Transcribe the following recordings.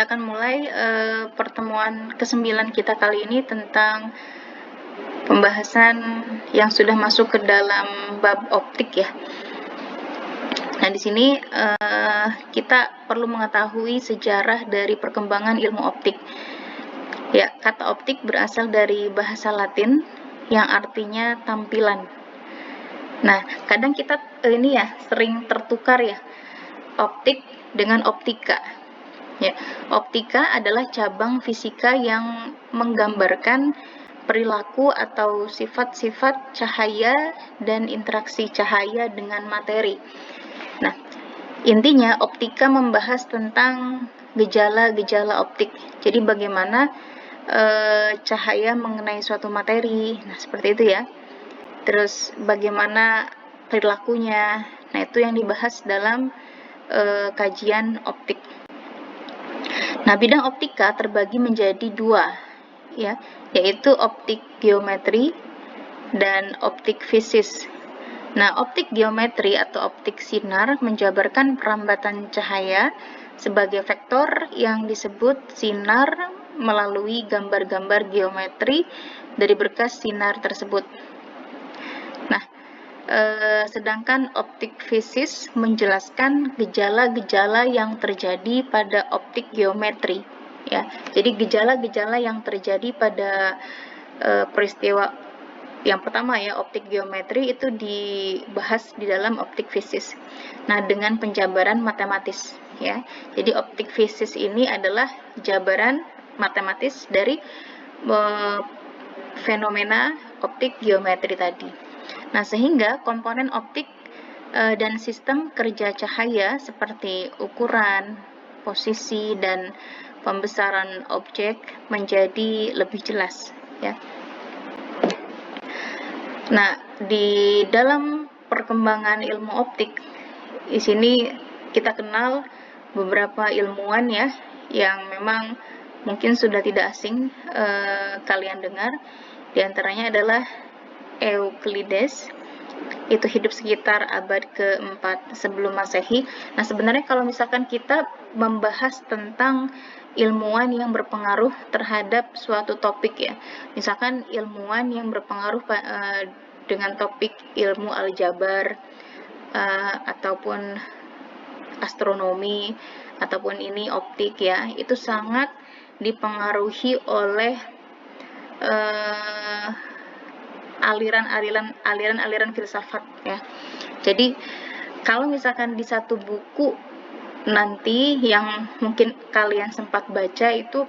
kita akan mulai pertemuan ke-9 kita kali ini tentang pembahasan yang sudah masuk ke dalam bab optik ya. Nah, di sini kita perlu mengetahui sejarah dari perkembangan ilmu optik. Ya, kata optik berasal dari bahasa Latin yang artinya tampilan. Nah, kadang kita ini ya sering tertukar ya optik dengan optika. Ya, optika adalah cabang fisika yang menggambarkan perilaku atau sifat-sifat cahaya dan interaksi cahaya dengan materi. Nah, intinya optika membahas tentang gejala-gejala optik. Jadi bagaimana cahaya mengenai suatu materi. Nah, seperti itu ya. Terus bagaimana perilakunya. Nah, itu yang dibahas dalam kajian optik. Nah, bidang optika terbagi menjadi dua, ya, yaitu optik geometri dan optik fisis. Nah, optik geometri atau optik sinar menjabarkan perambatan cahaya sebagai vektor yang disebut sinar melalui gambar-gambar geometri dari berkas sinar tersebut. Nah, sedangkan optik fisis menjelaskan gejala-gejala yang terjadi pada optik geometri. Ya, jadi gejala-gejala yang terjadi pada peristiwa yang pertama ya, optik geometri itu dibahas di dalam optik fisis. Nah, dengan penjabaran matematis ya. Jadi optik fisis ini adalah jabaran matematis dari fenomena optik geometri tadi. Nah, sehingga komponen optik dan sistem kerja cahaya seperti ukuran, posisi, dan pembesaran objek menjadi lebih jelas ya. Nah, di dalam perkembangan ilmu optik, di sini kita kenal beberapa ilmuwan ya, yang memang mungkin sudah tidak asing kalian dengar. Di antaranya adalah Euclides, itu hidup sekitar abad ke-4 sebelum Masehi. Nah, sebenarnya kalau misalkan kita membahas tentang ilmuwan yang berpengaruh terhadap suatu topik ya, misalkan ilmuwan yang berpengaruh dengan topik ilmu aljabar ataupun astronomi ataupun ini optik ya, itu sangat dipengaruhi oleh aliran-aliran filsafat ya. Jadi kalau misalkan di satu buku nanti yang mungkin kalian sempat baca itu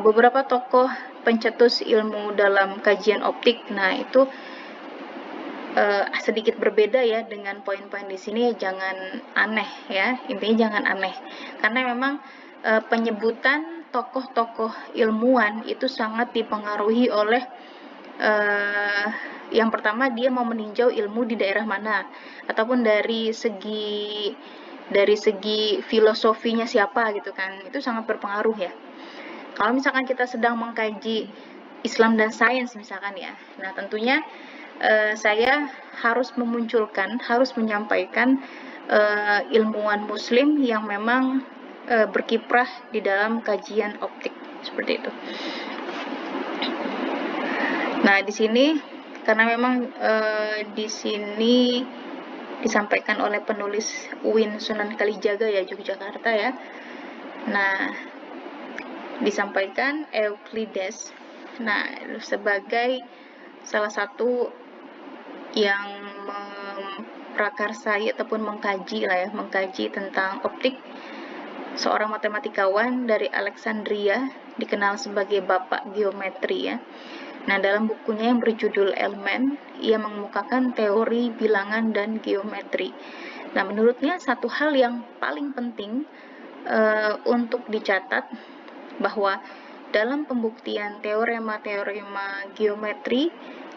beberapa tokoh pencetus ilmu dalam kajian optik. Nah, itu sedikit berbeda ya dengan poin-poin di sini. Jangan aneh ya, intinya jangan aneh, karena memang penyebutan tokoh-tokoh ilmuwan itu sangat dipengaruhi oleh yang pertama dia mau meninjau ilmu di daerah mana, ataupun dari segi filosofinya siapa gitu kan, itu sangat berpengaruh ya. Kalau misalkan kita sedang mengkaji Islam dan sains misalkan ya, nah tentunya saya harus menyampaikan ilmuwan muslim yang memang berkiprah di dalam kajian optik, seperti itu. Nah, di sini karena memang di sini disampaikan oleh penulis UIN Sunan Kalijaga ya, Yogyakarta ya. Nah, disampaikan Euclides. Nah, sebagai salah satu yang memprakarsai ataupun mengkaji tentang optik, seorang matematikawan dari Alexandria dikenal sebagai Bapak Geometri ya. Nah, dalam bukunya yang berjudul Elemen, ia mengemukakan teori bilangan dan geometri. Nah, menurutnya satu hal yang paling penting untuk dicatat bahwa dalam pembuktian teorema-teorema geometri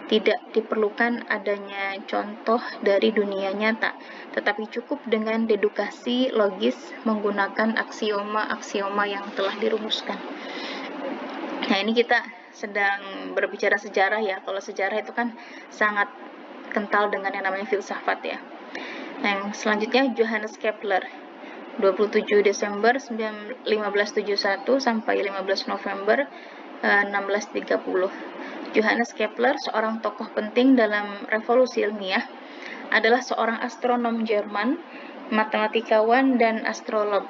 tidak diperlukan adanya contoh dari dunia nyata, tetapi cukup dengan dedukasi logis menggunakan aksioma-aksioma yang telah dirumuskan. Nah, ini kita sedang berbicara sejarah ya. Kalau sejarah itu kan sangat kental dengan yang namanya filsafat ya. Nah, yang selanjutnya Johannes Kepler. 27 Desember 1571 sampai 15 November 1630. Johannes Kepler, seorang tokoh penting dalam revolusi ilmiah, adalah seorang astronom Jerman, matematikawan, dan astrolog.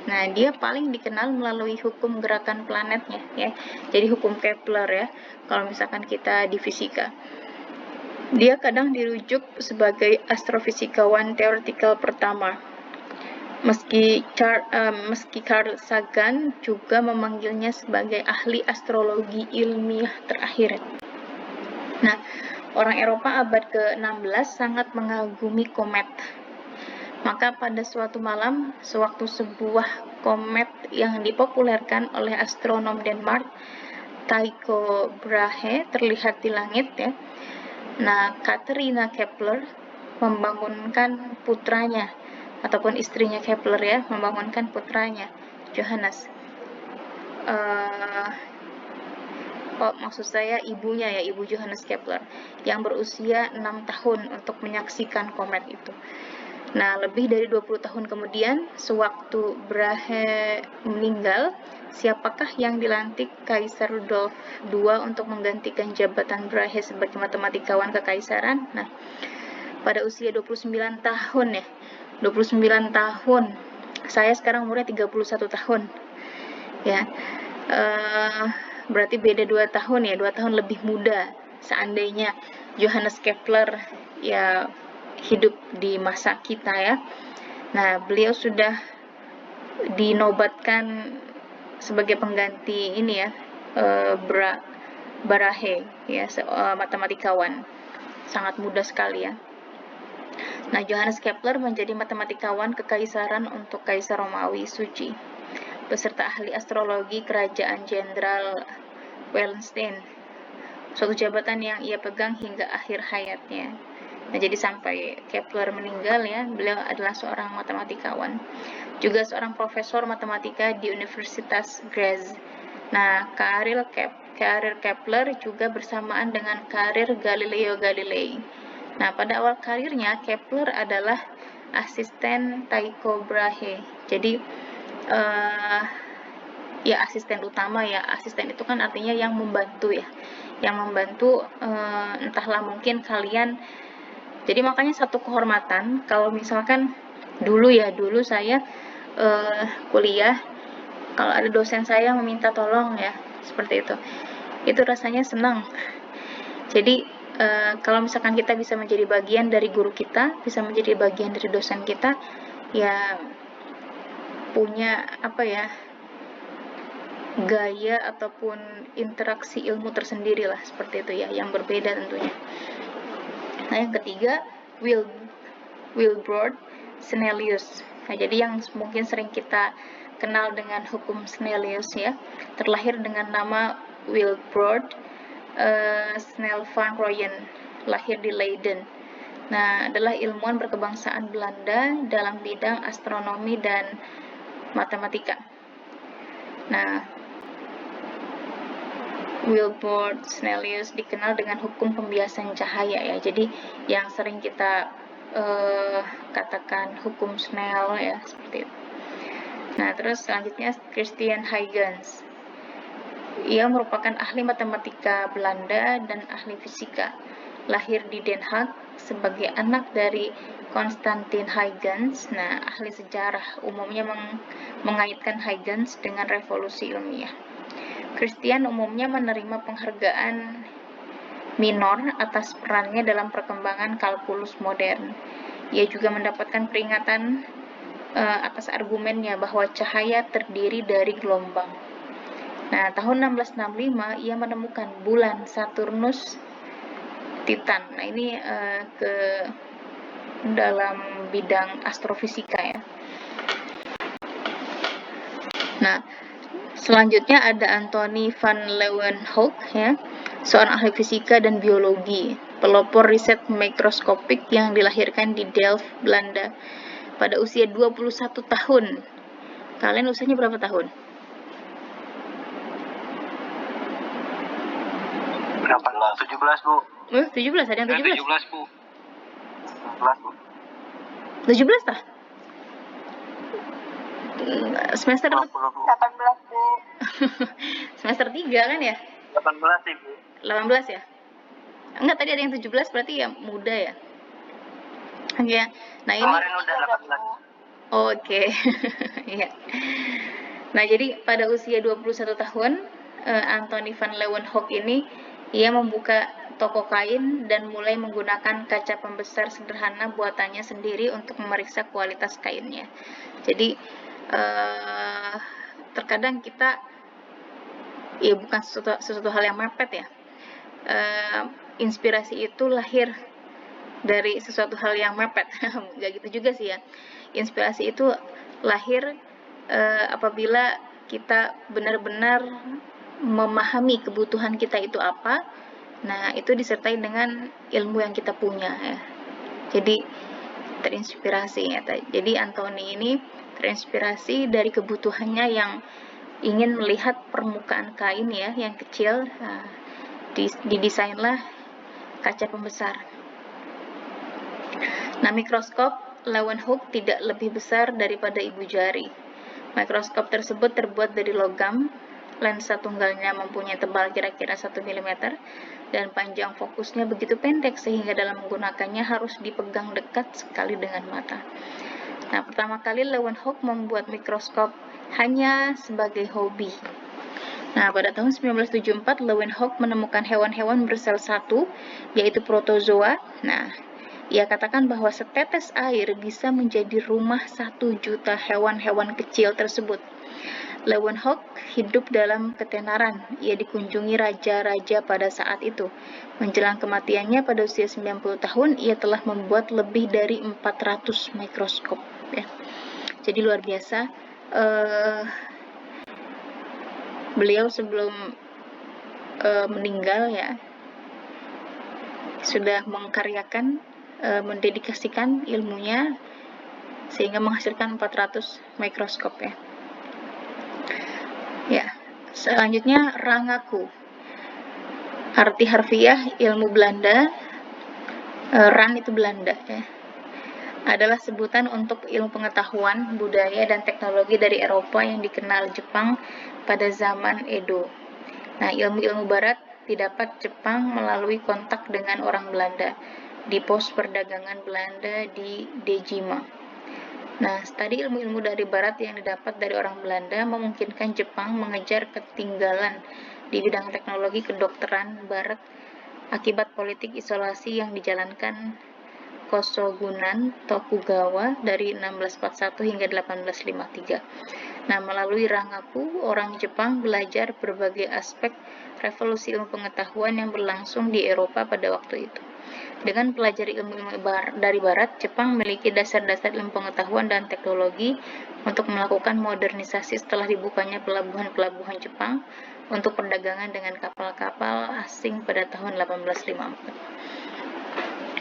Nah, dia paling dikenal melalui hukum gerakan planetnya, ya. Jadi hukum Kepler ya, kalau misalkan kita di fisika. Dia kadang dirujuk sebagai astrofisikawan teoretikal pertama. Meski Carl Sagan juga memanggilnya sebagai ahli astrologi ilmiah terakhir. Nah, orang Eropa abad ke-16 sangat mengagumi komet. Maka pada suatu malam, sewaktu sebuah komet yang dipopulerkan oleh astronom Denmark, Tycho Brahe, terlihat di langit ya. Nah, Katerina Kepler membangunkan putranya ataupun istrinya Kepler ya, membangunkan putranya Johannes. Maksud saya ibunya ya, ibu Johannes Kepler yang berusia 6 tahun untuk menyaksikan komet itu. Nah, lebih dari 20 tahun kemudian, sewaktu Brahe meninggal, siapakah yang dilantik Kaisar Rudolf II untuk menggantikan jabatan Brahe sebagai matematikawan kekaisaran? Nah, pada usia 29 tahun ya, 29 tahun. Saya sekarang umurnya 31 tahun. Ya. Berarti beda 2 tahun ya, 2 tahun lebih muda. Seandainya Johannes Kepler ya hidup di masa kita ya. Nah, beliau sudah dinobatkan sebagai pengganti ini ya, Brahe ya, matematikawan. Sangat muda sekali ya. Nah, Johannes Kepler menjadi matematikawan kekaisaran untuk Kaisar Romawi Suci, beserta ahli astrologi Kerajaan Jenderal Wallenstein, suatu jabatan yang ia pegang hingga akhir hayatnya. Nah, jadi sampai Kepler meninggal ya, beliau adalah seorang matematikawan, juga seorang profesor matematika di Universitas Graz. Nah, karir Kepler juga bersamaan dengan karir Galileo Galilei. Nah, pada awal karirnya Kepler adalah asisten Tycho Brahe. Jadi ya asisten utama ya. Asisten itu kan artinya yang membantu ya. Yang membantu, entahlah mungkin kalian. Jadi makanya satu kehormatan kalau misalkan dulu saya kuliah, kalau ada dosen saya meminta tolong ya, seperti itu rasanya senang. Jadi kalau misalkan kita bisa menjadi bagian dari guru kita, bisa menjadi bagian dari dosen kita, ya punya gaya ataupun interaksi ilmu tersendiri lah, seperti itu ya, yang berbeda tentunya. Nah, yang ketiga, Wilbrord Snellius. Nah, jadi yang mungkin sering kita kenal dengan hukum Snellius ya, terlahir dengan nama Wilbrord Snell van Rooyen, lahir di Leiden. Nah, adalah ilmuwan berkebangsaan Belanda dalam bidang astronomi dan matematika. Nah, Wilbrord Snellius dikenal dengan hukum pembiasan cahaya ya. Jadi yang sering kita katakan hukum Snell ya, seperti itu. Nah, terus selanjutnya Christian Huygens. Ia merupakan ahli matematika Belanda dan ahli fisika. Lahir di Den Haag sebagai anak dari Constantine Huygens. Nah, ahli sejarah umumnya mengaitkan Huygens dengan revolusi ilmiah. Christian umumnya menerima penghargaan minor atas perannya dalam perkembangan kalkulus modern. Ia juga mendapatkan peringatan atas argumennya bahwa cahaya terdiri dari gelombang. Nah, tahun 1665 ia menemukan bulan Saturnus Titan. Nah, ini ke dalam bidang astrofisika ya. Nah, selanjutnya ada Anthony van Leeuwenhoek ya, seorang ahli fisika dan biologi, pelopor riset mikroskopik yang dilahirkan di Delft, Belanda pada usia 21 tahun. Kalian usianya berapa tahun? Berapa? 17, Bu. 17, ada yang 17? 17, Bu. 17, Bu. 17 tah? semester 20, Bu. 18, Bu. semester 3 kan ya? 18 sih, Bu. 18 ya? Enggak, tadi ada yang 17 berarti ya muda ya? Ya. Nah, ini Kemarin udah 18. oke. Iya. Nah, jadi pada usia 21 tahun, Anthony van Leeuwenhoek ini ia membuka toko kain dan mulai menggunakan kaca pembesar sederhana buatannya sendiri untuk memeriksa kualitas kainnya. Jadi terkadang kita ya bukan sesuatu hal yang mepet ya. Inspirasi itu lahir dari sesuatu hal yang mepet. Nggak gitu juga sih ya. Inspirasi itu lahir apabila kita benar-benar memahami kebutuhan kita itu apa. Nah, itu disertai dengan ilmu yang kita punya ya. Jadi terinspirasi ya. Jadi Anthony ini terinspirasi dari kebutuhannya yang ingin melihat permukaan kain ya yang kecil. Nah, didesainlah kaca pembesar. Nah, mikroskop Leeuwenhoek tidak lebih besar daripada ibu jari. Mikroskop tersebut terbuat dari logam, lensa tunggalnya mempunyai tebal kira-kira 1 mm, dan panjang fokusnya begitu pendek sehingga dalam menggunakannya harus dipegang dekat sekali dengan mata. Nah, pertama kali Leeuwenhoek membuat mikroskop hanya sebagai hobi. Nah, pada tahun 1974, Leeuwenhoek menemukan hewan-hewan bersel satu, yaitu protozoa. Nah, ia katakan bahwa setetes air bisa menjadi rumah 1 juta hewan-hewan kecil tersebut. Leeuwenhoek hidup dalam ketenaran. Ia dikunjungi raja-raja pada saat itu. Menjelang kematiannya pada usia 90 tahun, ia telah membuat lebih dari 400 mikroskop. Ya. Jadi luar biasa. Beliau sebelum meninggal ya sudah mengkaryakan, mendedikasikan ilmunya sehingga menghasilkan 400 mikroskop ya. Ya, selanjutnya rangaku. Arti harfiah ilmu Belanda, ran itu Belanda ya. Adalah sebutan untuk ilmu pengetahuan, budaya, dan teknologi dari Eropa yang dikenal Jepang pada zaman Edo. Nah, ilmu-ilmu barat didapat Jepang melalui kontak dengan orang Belanda di pos perdagangan Belanda di Dejima. Nah, tadi ilmu-ilmu dari barat yang didapat dari orang Belanda memungkinkan Jepang mengejar ketinggalan di bidang teknologi kedokteran barat akibat politik isolasi yang dijalankan Kosogunan Tokugawa dari 1641 hingga 1853. Nah, melalui rangaku, orang Jepang belajar berbagai aspek revolusi ilmu pengetahuan yang berlangsung di Eropa pada waktu itu. Dengan pelajari ilmu-ilmu dari barat, Jepang memiliki dasar-dasar ilmu pengetahuan dan teknologi untuk melakukan modernisasi setelah dibukanya pelabuhan-pelabuhan Jepang untuk perdagangan dengan kapal-kapal asing pada tahun 1854.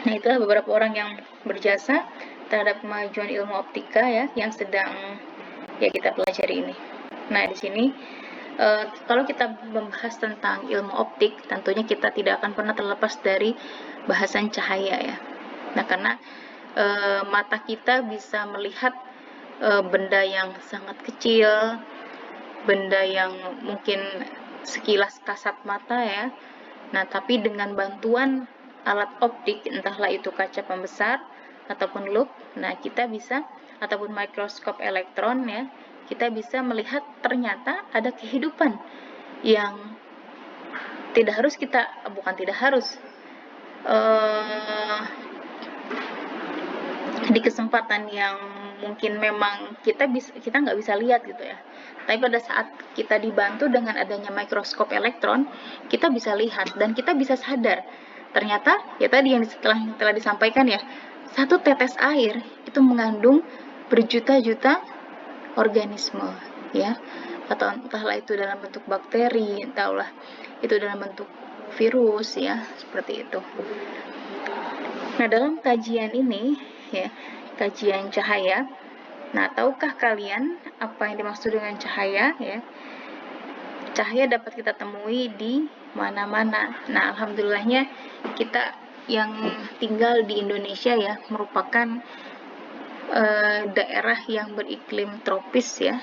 Nah, itulah beberapa orang yang berjasa terhadap kemajuan ilmu optika ya yang sedang ya kita pelajari ini. Nah, di sini kalau kita membahas tentang ilmu optik, tentunya kita tidak akan pernah terlepas dari bahasan cahaya ya. Nah, karena mata kita bisa melihat benda yang sangat kecil, benda yang mungkin sekilas kasat mata ya. Nah, tapi dengan bantuan alat optik, entahlah itu kaca pembesar ataupun loupe, nah kita bisa, ataupun mikroskop elektron ya, kita bisa melihat ternyata ada kehidupan yang tidak harus kita, bukan tidak harus, di kesempatan yang mungkin memang kita nggak bisa lihat gitu ya. Tapi pada saat kita dibantu dengan adanya mikroskop elektron, kita bisa lihat dan kita bisa sadar. Ternyata ya tadi yang telah disampaikan ya, 1 tetes air itu mengandung berjuta-juta organisme ya. Atau entahlah itu dalam bentuk bakteri, entahlah itu dalam bentuk virus ya, seperti itu. Nah, dalam kajian ini ya, kajian cahaya. Nah, tahukah kalian apa yang dimaksud dengan cahaya ya? Cahaya dapat kita temui di mana-mana. Nah, alhamdulillahnya kita yang tinggal di Indonesia ya merupakan daerah yang beriklim tropis ya,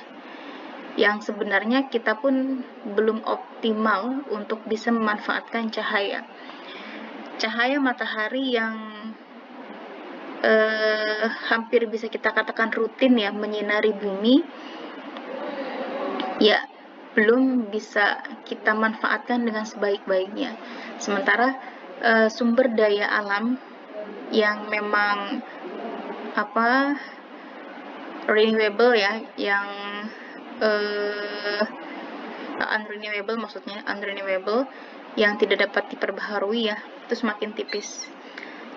yang sebenarnya kita pun belum optimal untuk bisa memanfaatkan cahaya matahari yang hampir bisa kita katakan rutin ya menyinari bumi, ya belum bisa kita manfaatkan dengan sebaik-baiknya. Sementara sumber daya alam yang memang renewable ya, yang unrenewable yang tidak dapat diperbaharui ya, itu semakin tipis.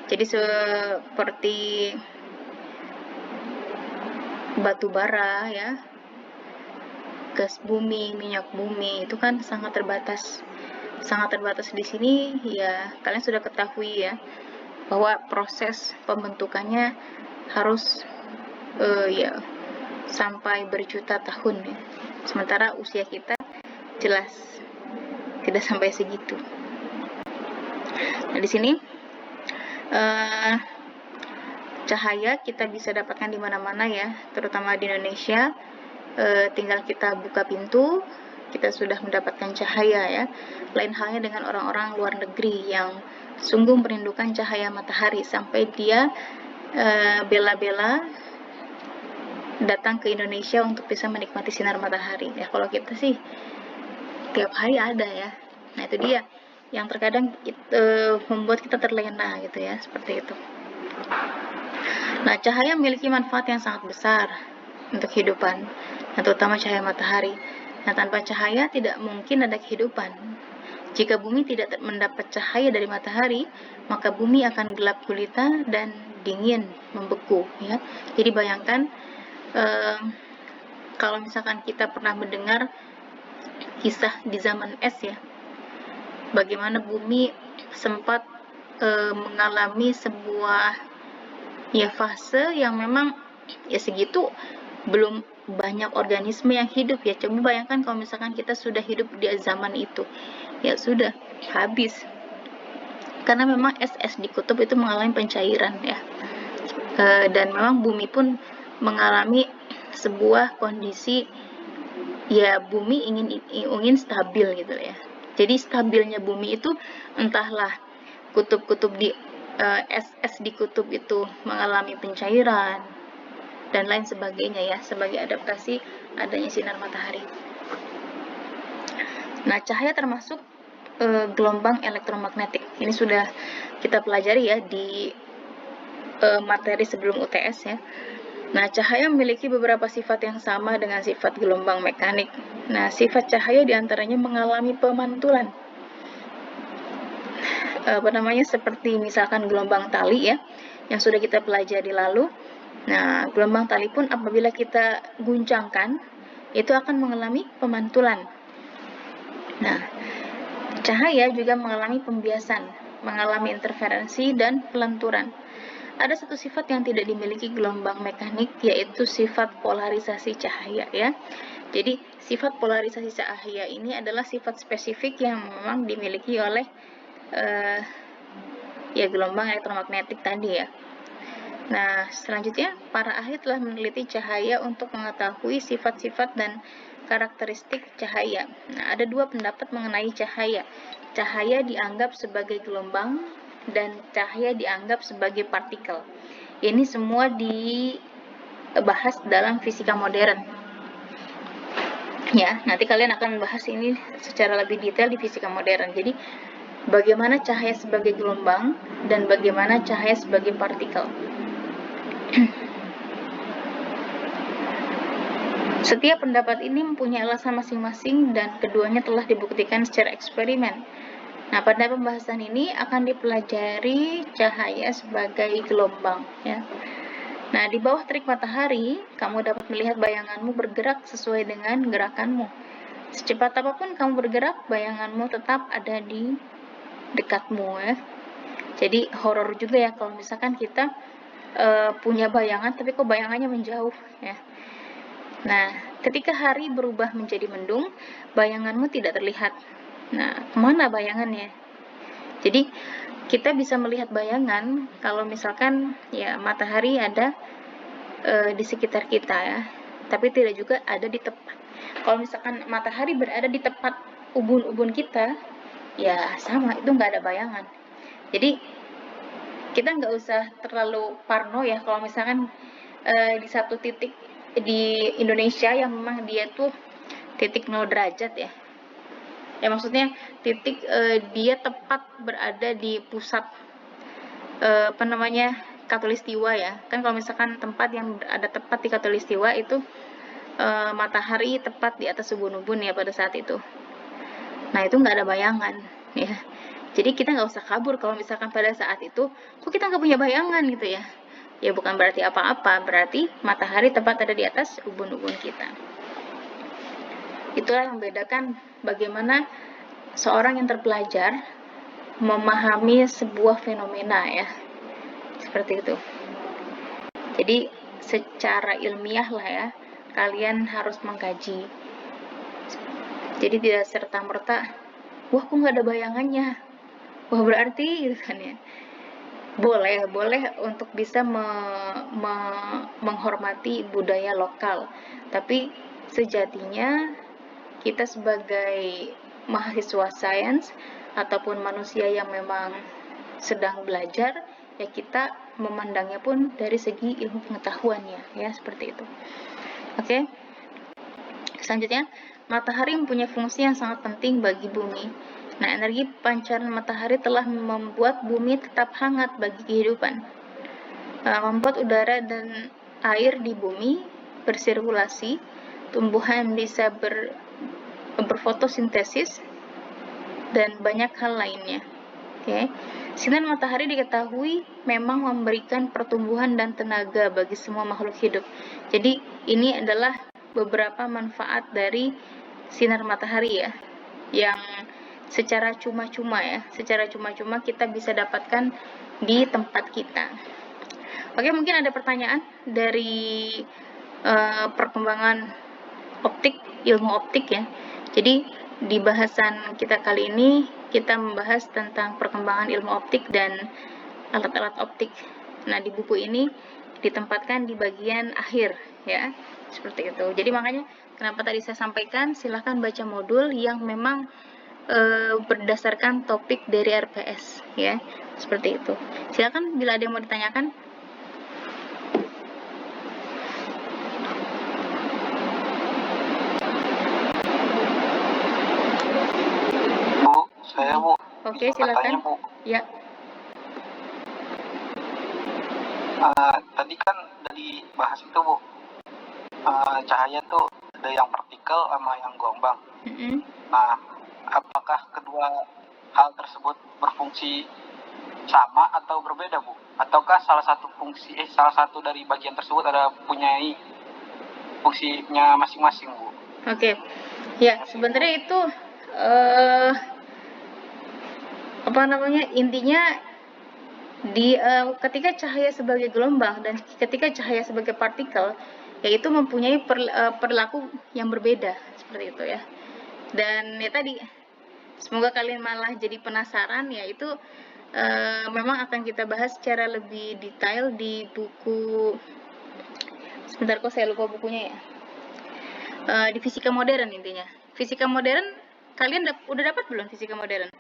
Jadi seperti batu bara ya, gas bumi, minyak bumi, itu kan sangat terbatas di sini ya. Kalian sudah ketahui ya bahwa proses pembentukannya harus ya sampai berjuta tahun ya. Sementara usia kita jelas tidak sampai segitu. Nah, di sini cahaya kita bisa dapatkan di mana-mana ya, terutama di Indonesia. Tinggal kita buka pintu, kita sudah mendapatkan cahaya ya. Lain halnya dengan orang-orang luar negeri yang sungguh merindukan cahaya matahari sampai dia bela-bela datang ke Indonesia untuk bisa menikmati sinar matahari. Ya kalau kita sih tiap hari ada ya. Nah itu dia yang terkadang membuat kita terlena gitu ya, seperti itu. Nah cahaya memiliki manfaat yang sangat besar untuk kehidupan, terutama cahaya matahari. Nah tanpa cahaya tidak mungkin ada kehidupan. Jika bumi tidak mendapat cahaya dari matahari, maka bumi akan gelap gulita dan dingin, membeku ya. Jadi bayangkan kalau misalkan kita pernah mendengar kisah di zaman es ya, bagaimana bumi sempat mengalami sebuah ya fase yang memang ya segitu belum banyak organisme yang hidup ya. Coba bayangkan kalau misalkan kita sudah hidup di zaman itu, ya sudah habis, karena memang es di kutub itu mengalami pencairan ya. Dan memang bumi pun mengalami sebuah kondisi ya, bumi ingin stabil gitu ya. Jadi stabilnya bumi itu entahlah kutub-kutub di es di kutub itu mengalami pencairan dan lain sebagainya ya, sebagai adaptasi adanya sinar matahari. Nah cahaya termasuk gelombang elektromagnetik. Ini sudah kita pelajari ya di materi sebelum UTS ya. Nah, cahaya memiliki beberapa sifat yang sama dengan sifat gelombang mekanik. Nah, sifat cahaya diantaranya mengalami pemantulan. Seperti misalkan gelombang tali ya, yang sudah kita pelajari lalu. Nah, gelombang tali pun apabila kita guncangkan, itu akan mengalami pemantulan. Nah, cahaya juga mengalami pembiasan, mengalami interferensi dan pelenturan. Ada satu sifat yang tidak dimiliki gelombang mekanik, yaitu sifat polarisasi cahaya ya. Jadi sifat polarisasi cahaya ini adalah sifat spesifik yang memang dimiliki oleh ya gelombang elektromagnetik tadi ya. Nah selanjutnya para ahli telah meneliti cahaya untuk mengetahui sifat-sifat dan karakteristik cahaya. Nah ada dua pendapat mengenai cahaya. Cahaya dianggap sebagai gelombang dan cahaya dianggap sebagai partikel. Ini semua dibahas dalam fisika modern. Ya, nanti kalian akan membahas ini secara lebih detail di fisika modern. Jadi, bagaimana cahaya sebagai gelombang dan bagaimana cahaya sebagai partikel. Setiap pendapat ini mempunyai alasan masing-masing dan keduanya telah dibuktikan secara eksperimen. Nah, pada pembahasan ini akan dipelajari cahaya sebagai gelombang ya. Nah, di bawah terik matahari, kamu dapat melihat bayanganmu bergerak sesuai dengan gerakanmu. Secepat apapun kamu bergerak, bayanganmu tetap ada di dekatmu ya. Jadi horor juga ya kalau misalkan kita punya bayangan tapi kok bayangannya menjauh ya. Nah, ketika hari berubah menjadi mendung, bayanganmu tidak terlihat. Nah, kemana bayangannya? Jadi kita bisa melihat bayangan kalau misalkan ya matahari ada di sekitar kita ya, tapi tidak juga ada di tepat. Kalau misalkan matahari berada di tepat ubun-ubun kita, ya sama, itu nggak ada bayangan. Jadi kita nggak usah terlalu parno ya kalau misalkan di satu titik di Indonesia yang memang dia tuh titik 0 derajat ya. Ya maksudnya titik dia tepat berada di pusat Khatulistiwa ya. Kan kalau misalkan tempat yang ada tepat di Khatulistiwa itu matahari tepat di atas ubun-ubun ya pada saat itu. Nah itu nggak ada bayangan ya. Jadi kita nggak usah kabur kalau misalkan pada saat itu kok kita nggak punya bayangan gitu ya. Ya bukan berarti apa-apa, berarti matahari tepat ada di atas ubun-ubun kita. Itulah yang membedakan bagaimana seorang yang terpelajar memahami sebuah fenomena ya. Seperti itu. Jadi secara ilmiah lah ya, kalian harus mengkaji. Jadi tidak serta-merta, wah kok nggak ada bayangannya, wah berarti gitu kan ya. Boleh untuk bisa menghormati budaya lokal, tapi sejatinya kita sebagai mahasiswa sains ataupun manusia yang memang sedang belajar, ya kita memandangnya pun dari segi ilmu pengetahuannya ya, seperti itu. Oke. Selanjutnya, matahari mempunyai fungsi yang sangat penting bagi bumi. Nah, energi pancaran matahari telah membuat bumi tetap hangat bagi kehidupan. Membuat udara dan air di bumi bersirkulasi, tumbuhan bisa berfotosintesis, dan banyak hal lainnya. Okay. Sinar matahari diketahui memang memberikan pertumbuhan dan tenaga bagi semua makhluk hidup. Jadi ini adalah beberapa manfaat dari sinar matahari ya, yang secara cuma-cuma kita bisa dapatkan di tempat kita. Oke, mungkin ada pertanyaan dari perkembangan optik, ilmu optik ya. Jadi di bahasan kita kali ini kita membahas tentang perkembangan ilmu optik dan alat-alat optik. Nah, di buku ini ditempatkan di bagian akhir ya, seperti itu. Jadi makanya kenapa tadi saya sampaikan silahkan baca modul yang memang berdasarkan topik dari RPS ya, seperti itu. Silakan bila ada yang mau ditanyakan. Saya Bu. Oke, silakan. Bu. Ya. Tadi kan dari bahas itu Bu, cahaya tuh ada yang partikel sama yang gelombang. Nah, apakah kedua hal tersebut berfungsi sama atau berbeda Bu? Ataukah salah satu dari bagian tersebut ada punyai fungsinya masing-masing Bu? Oke. Ya, sebenarnya itu intinya di ketika cahaya sebagai gelombang dan ketika cahaya sebagai partikel, yaitu mempunyai perilaku yang berbeda, seperti itu ya. Dan ya tadi, semoga kalian malah jadi penasaran, yaitu memang akan kita bahas secara lebih detail di buku, sebentar kok saya lupa bukunya ya, di fisika modern intinya. Fisika modern, kalian udah dapat belum fisika modern?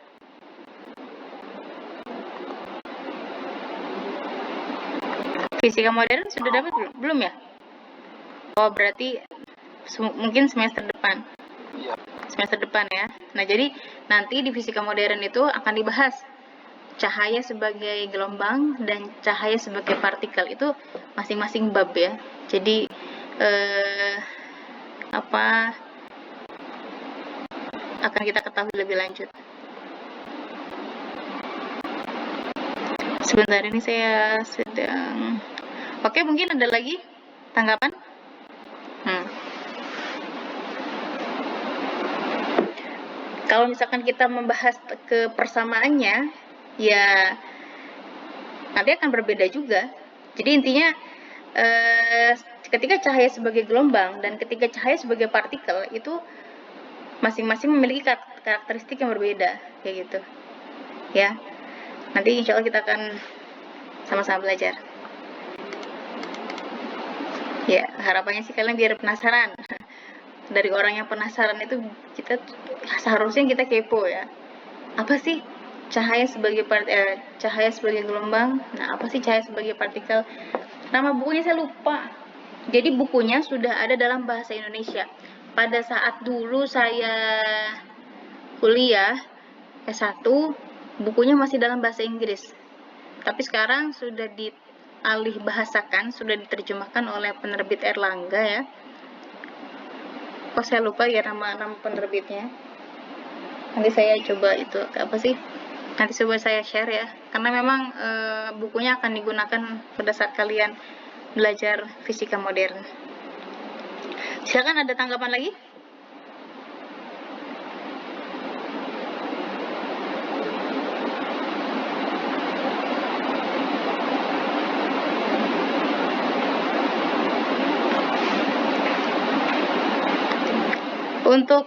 Fisika modern sudah dapat belum ya? Oh, berarti mungkin semester depan. Iya. Semester depan ya. Nah, jadi nanti di fisika modern itu akan dibahas cahaya sebagai gelombang dan cahaya sebagai partikel, itu masing-masing bab ya. Jadi akan kita ketahui lebih lanjut. Sebentar, ini saya sedang. Oke, mungkin ada lagi tanggapan? Kalau misalkan kita membahas kepersamaannya, ya nanti akan berbeda juga. Jadi intinya ketika cahaya sebagai gelombang dan ketika cahaya sebagai partikel itu masing-masing memiliki karakteristik yang berbeda, kayak gitu. Ya, nanti insya Allah kita akan sama-sama belajar. harapannya sih kalian biar penasaran. Dari orang yang penasaran itu seharusnya kita kepo ya. Apa sih cahaya sebagai gelombang? Nah, apa sih cahaya sebagai partikel? Nama bukunya saya lupa. Jadi bukunya sudah ada dalam bahasa Indonesia. Pada saat dulu saya kuliah S1, bukunya masih dalam bahasa Inggris. Tapi sekarang sudah dialih bahasakan, sudah diterjemahkan oleh penerbit Erlangga ya. Kok saya lupa ya nama penerbitnya. Nanti saya coba itu apa sih? Nanti coba saya share ya. Karena memang bukunya akan digunakan pada saat kalian belajar fisika modern. Silakan, ada tanggapan lagi? Untuk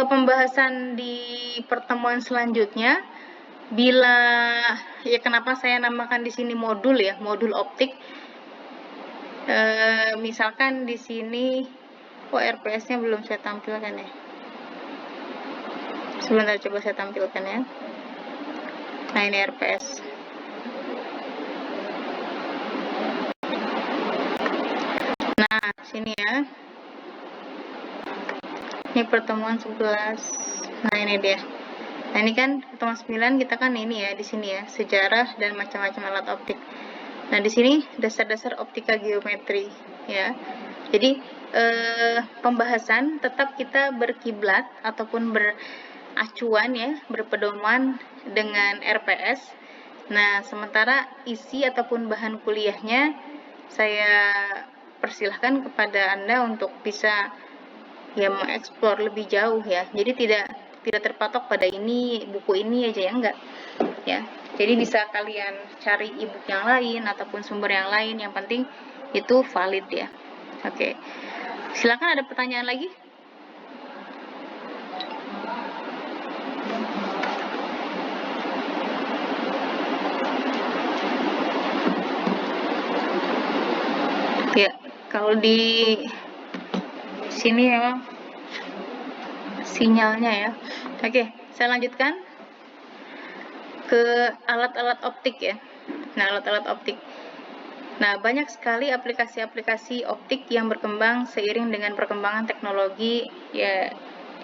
pembahasan di pertemuan selanjutnya, bila ya kenapa saya namakan di sini modul ya, modul optik. Misalkan di sini, RPS-nya belum saya tampilkan ya. Sebentar, coba saya tampilkan ya. Nah, ini RPS. Nah, sini ya. Ini pertemuan 11. Nah, ini dia. Nah, ini kan pertemuan 9 kita kan ini ya, di sini ya, sejarah dan macam-macam alat optik. Nah, di sini dasar-dasar optika geometri ya. Jadi pembahasan tetap kita berkiblat ataupun beracuan ya, berpedoman dengan RPS. Nah, sementara isi ataupun bahan kuliahnya saya persilahkan kepada Anda untuk bisa ya mengeksplor lebih jauh ya. Jadi tidak terpatok pada ini, buku ini aja ya, enggak ya. Jadi bisa kalian cari e-book yang lain ataupun sumber yang lain, yang penting itu valid ya. Oke. Silakan, ada pertanyaan lagi? Ya, kalau di sini memang sinyalnya ya. Oke, saya lanjutkan ke alat-alat optik ya. Nah, alat-alat optik. Nah, banyak sekali aplikasi-aplikasi optik yang berkembang seiring dengan perkembangan teknologi ya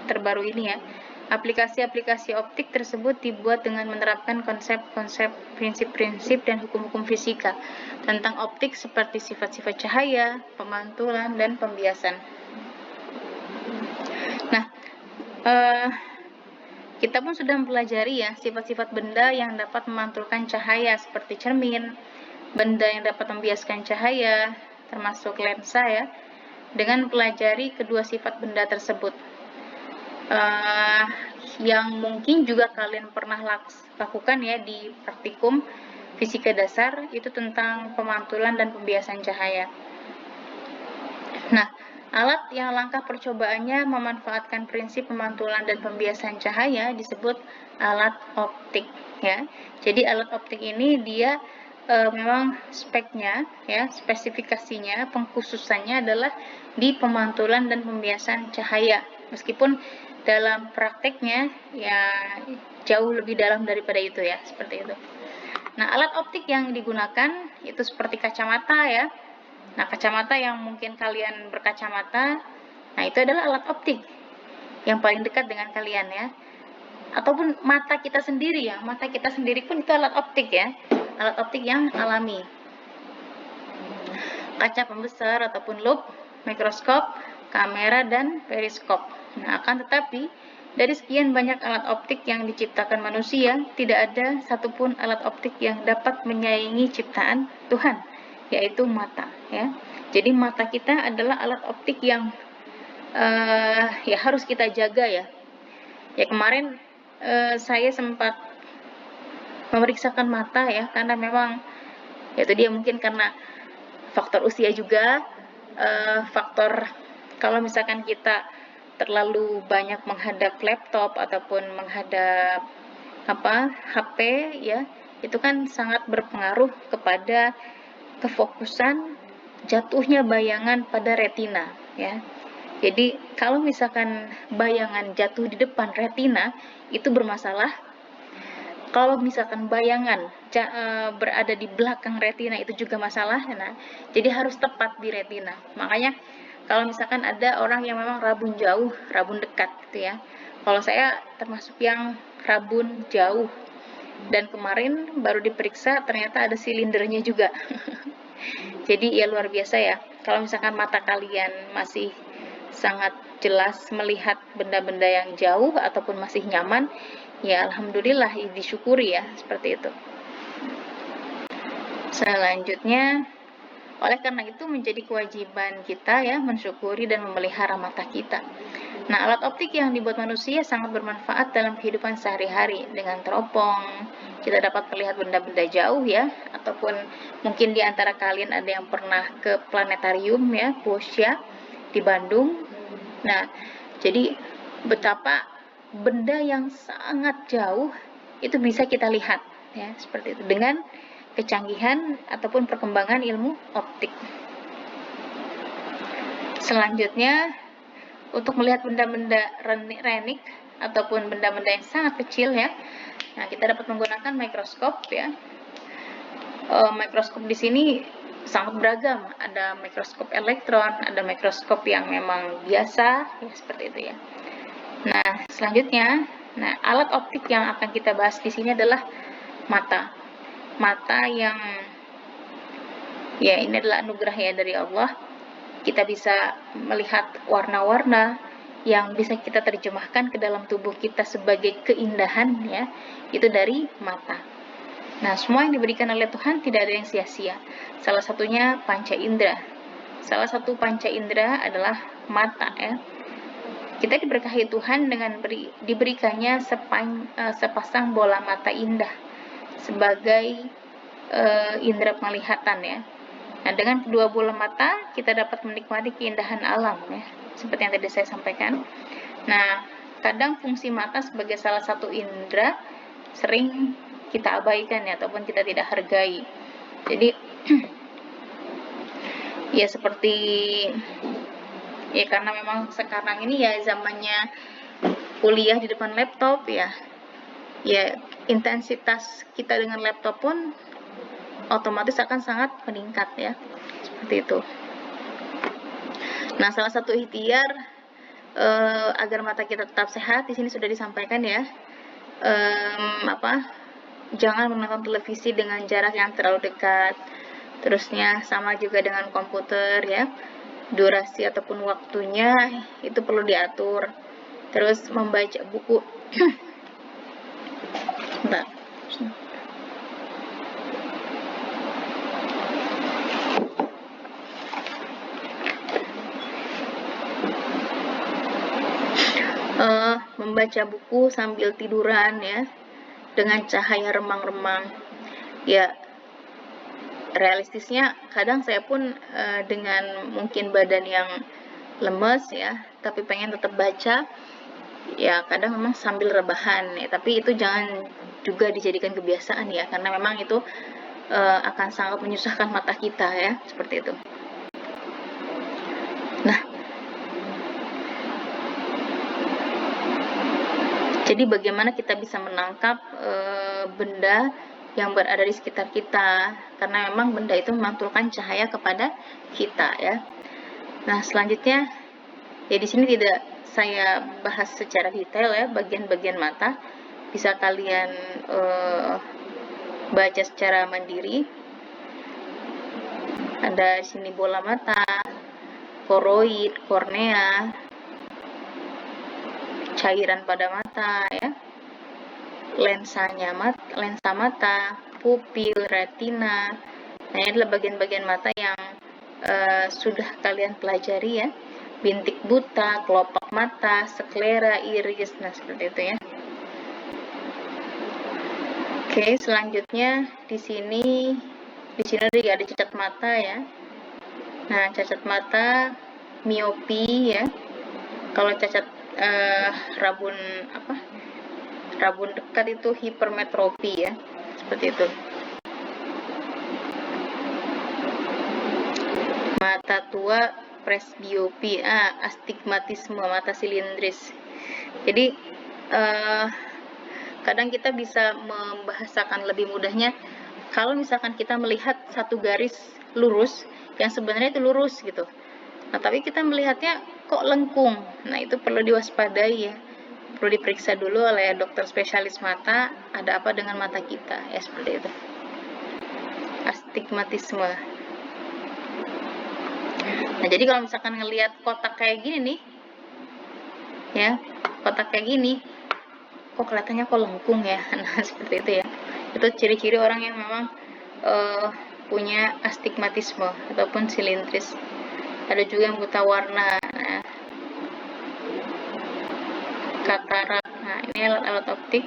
terbaru ini ya. Aplikasi-aplikasi optik tersebut dibuat dengan menerapkan konsep-konsep, prinsip-prinsip, dan hukum-hukum fisika tentang optik seperti sifat-sifat cahaya, pemantulan, dan pembiasan. Nah, kita pun sudah mempelajari ya sifat-sifat benda yang dapat memantulkan cahaya seperti cermin, benda yang dapat membiaskan cahaya, termasuk lensa ya, dengan mempelajari kedua sifat benda tersebut. Yang mungkin juga kalian pernah lakukan ya di praktikum fisika dasar, itu tentang pemantulan dan pembiasan cahaya. Nah, alat yang langkah percobaannya memanfaatkan prinsip pemantulan dan pembiasan cahaya disebut alat optik ya. Jadi alat optik ini dia memang speknya ya, spesifikasinya, pengkhususannya adalah di pemantulan dan pembiasan cahaya. Meskipun dalam prakteknya ya jauh lebih dalam daripada itu ya, seperti itu. Nah, alat optik yang digunakan itu seperti kacamata ya. Nah, kacamata yang mungkin kalian berkacamata, nah itu adalah alat optik yang paling dekat dengan kalian ya. Ataupun mata kita sendiri ya, mata kita sendiri pun itu alat optik ya, alat optik yang alami. Kaca pembesar ataupun loop, mikroskop, kamera, dan periskop. Nah, akan tetapi dari sekian banyak alat optik yang diciptakan manusia, tidak ada satupun alat optik yang dapat menyaingi ciptaan Tuhan, yaitu mata ya. Jadi mata kita adalah alat optik yang ya harus kita jaga ya. Ya kemarin saya sempat memeriksakan mata ya, karena memang yaitu dia mungkin karena faktor usia juga, faktor kalau misalkan kita terlalu banyak menghadap laptop ataupun menghadap HP ya, itu kan sangat berpengaruh kepada kefokusan jatuhnya bayangan pada retina ya. Jadi kalau misalkan bayangan jatuh di depan retina itu bermasalah. Kalau misalkan bayangan berada di belakang retina itu juga masalah. Nah, jadi harus tepat di retina. Makanya kalau misalkan ada orang yang memang rabun jauh, rabun dekat gitu ya. Kalau saya termasuk yang rabun jauh. Dan kemarin baru diperiksa ternyata ada silindernya juga. Jadi ya luar biasa ya. Kalau misalkan mata kalian masih sangat jelas melihat benda-benda yang jauh ataupun masih nyaman, ya alhamdulillah, disyukuri ya, seperti itu. Selanjutnya, oleh karena itu menjadi kewajiban kita ya mensyukuri dan memelihara mata kita. Nah, alat optik yang dibuat manusia sangat bermanfaat dalam kehidupan sehari-hari. Dengan teropong, kita dapat melihat benda-benda jauh ya, ataupun mungkin di antara kalian ada yang pernah ke planetarium ya, Bosya di Bandung. Nah, jadi betapa benda yang sangat jauh itu bisa kita lihat ya, seperti itu dengan kecanggihan ataupun perkembangan ilmu optik. Selanjutnya, untuk melihat benda-benda renik ataupun benda-benda yang sangat kecil ya, nah kita dapat menggunakan mikroskop ya. Mikroskop di sini sangat beragam, ada mikroskop elektron, ada mikroskop yang memang biasa ya, seperti itu ya. Nah, selanjutnya, alat optik yang akan kita bahas di sini adalah mata. Mata yang ya ini adalah anugerah ya dari Allah. Kita bisa melihat warna-warna yang bisa kita terjemahkan ke dalam tubuh kita sebagai keindahan ya, itu dari mata. Nah, semua yang diberikan oleh Tuhan tidak ada yang sia-sia. Salah satunya panca indera. Salah satu panca indera adalah mata ya. Kita diberkahi Tuhan dengan diberikannya sepasang bola mata indah sebagai indera penglihatan ya. Nah, dengan kedua bola mata kita dapat menikmati keindahan alam ya, seperti yang tadi saya sampaikan. Nah, kadang fungsi mata sebagai salah satu indera sering kita abaikan ya, ataupun kita tidak hargai. Jadi ya seperti ya karena memang sekarang ini ya zamannya kuliah di depan laptop ya, intensitas kita dengan laptop pun otomatis akan sangat meningkat ya, seperti itu. Nah, salah satu ikhtiar agar mata kita tetap sehat di sini sudah disampaikan ya. Jangan menonton televisi dengan jarak yang terlalu dekat. Terusnya sama juga dengan komputer ya. Durasi ataupun waktunya itu perlu diatur. Terus membaca buku. Bentar. Membaca buku sambil tiduran ya, dengan cahaya remang-remang ya. Realistisnya kadang saya pun dengan mungkin badan yang lemes ya, tapi pengen tetap baca ya, kadang memang sambil rebahan ya, tapi itu jangan juga dijadikan kebiasaan ya, karena memang itu akan sangat menyusahkan mata kita ya, seperti itu. Nah, jadi bagaimana kita bisa menangkap benda yang berada di sekitar kita, karena memang benda itu memantulkan cahaya kepada kita ya. Nah, selanjutnya ya di sini tidak saya bahas secara detail ya bagian-bagian mata, bisa kalian baca secara mandiri. Ada di sini bola mata, koroid, kornea, cairan pada mata ya, lensa mata, pupil, retina. Nah, ini adalah bagian-bagian mata yang sudah kalian pelajari ya. Bintik buta, kelopak mata, sklera, iris, nah seperti itu ya. Oke, selanjutnya di sini juga ada cacat mata ya. Nah, cacat mata, miopi ya. Kalau cacat rabun dekat itu hipermetropi ya, seperti itu. mata tua, presbiopi, astigmatisme, mata silindris. Jadi kadang kita bisa membahasakan lebih mudahnya kalau misalkan kita melihat satu garis lurus yang sebenarnya itu lurus gitu. Nah, tapi kita melihatnya kok lengkung. Nah, itu perlu diwaspadai ya. Perlu diperiksa dulu oleh dokter spesialis mata, ada apa dengan mata kita. Ya, seperti itu. Astigmatisme. Nah, jadi kalau misalkan ngelihat kotak kayak gini nih, ya, kotak kayak gini, kok kelihatannya kok lengkung ya. Nah, seperti itu ya. Itu ciri-ciri orang yang memang punya astigmatisme ataupun silindris. Ada juga yang buta warna. Nah, katarak. Nah, ini alat-alat optik.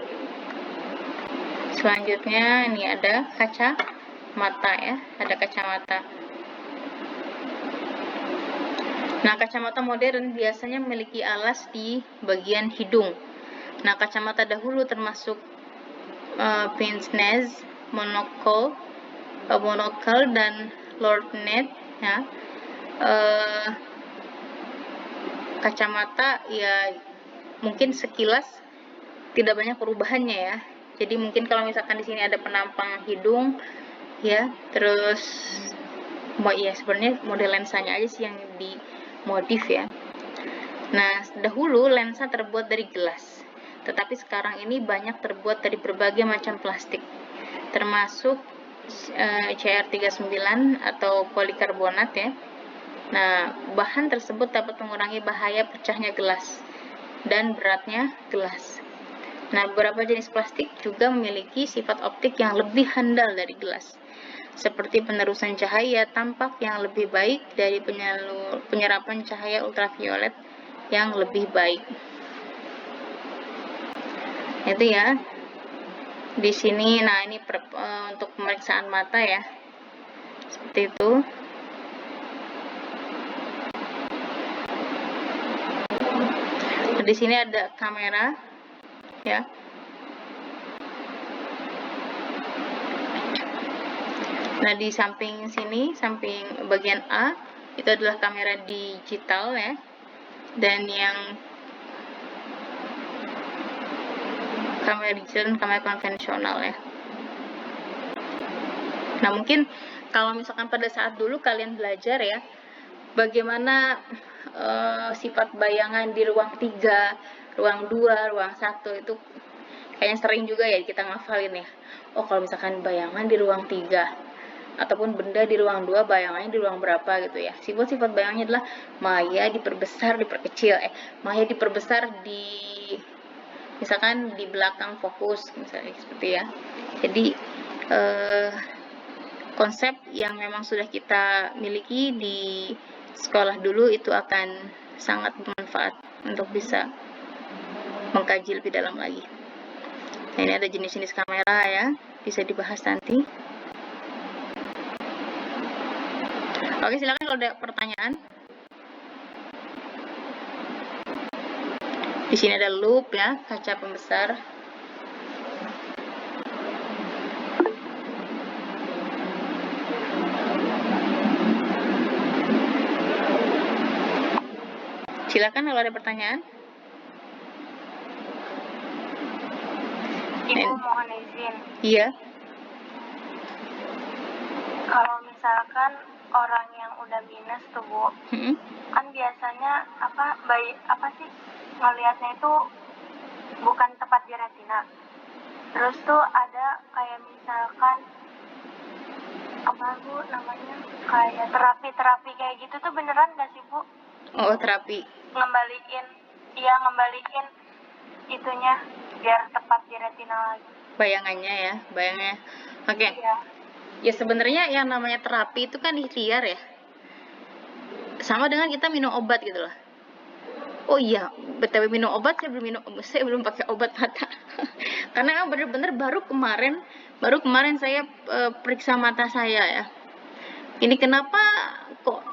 Selanjutnya ini ada kaca mata ya, ada kacamata. Nah, kacamata modern biasanya memiliki alas di bagian hidung. Nah, kacamata dahulu termasuk pince nez, monocle dan lorgnette ya. Kacamata ya mungkin sekilas tidak banyak perubahannya ya. Jadi mungkin kalau misalkan di sini ada penampang hidung ya, terus ya sebenarnya model lensanya aja sih yang dimodif ya. Nah, dahulu lensa terbuat dari gelas, tetapi sekarang ini banyak terbuat dari berbagai macam plastik, termasuk CR39 atau polikarbonat ya. Nah, bahan tersebut dapat mengurangi bahaya pecahnya gelas dan beratnya gelas. Nah, beberapa jenis plastik juga memiliki sifat optik yang lebih handal dari gelas, seperti penerusan cahaya tampak yang lebih baik dari penyerapan cahaya ultraviolet yang lebih baik. Itu ya. Di sini, nah ini untuk pemeriksaan mata ya, seperti itu. Di sini ada kamera ya. Nah, di samping sini, samping bagian A itu adalah kamera digital ya, dan yang kamera digital dan kamera konvensional ya. Nah, mungkin kalau misalkan pada saat dulu kalian belajar ya, bagaimana sifat bayangan di ruang 3, ruang 2, ruang 1 itu kayaknya sering juga ya kita ngafalin ya. Oh, kalau misalkan bayangan di ruang 3 ataupun benda di ruang 2, bayangannya di ruang berapa gitu ya. Sifat-sifat bayangannya adalah maya diperbesar, diperkecil. Maya diperbesar di misalkan di belakang fokus misalnya seperti ya. Jadi konsep yang memang sudah kita miliki di sekolah dulu itu akan sangat bermanfaat untuk bisa mengkaji lebih dalam lagi. Nah, ini ada jenis-jenis kamera ya, bisa dibahas nanti. Oke, silakan kalau ada pertanyaan. Di sini ada loop ya, kaca pembesar. Silakan kalau ada pertanyaan. Ibu mohon izin. Iya. Kalau misalkan orang yang udah minus tuh Bu, kan biasanya apa sih ngelihatnya itu bukan tepat di retina. Terus tuh ada kayak misalkan apa Bu namanya kayak terapi kayak gitu tuh beneran nggak sih Bu? Oh, terapi. Ngembaliin itunya biar tepat di retina lagi. Bayangannya ya, bayangnya. Oke. Iya. Ya sebenarnya yang namanya terapi itu kan ikhtiar ya. Sama dengan kita minum obat gitu loh. Oh iya, BTW minum obat saya belum pakai obat mata. Karena bener-bener baru kemarin saya periksa mata saya ya. Ini kenapa kok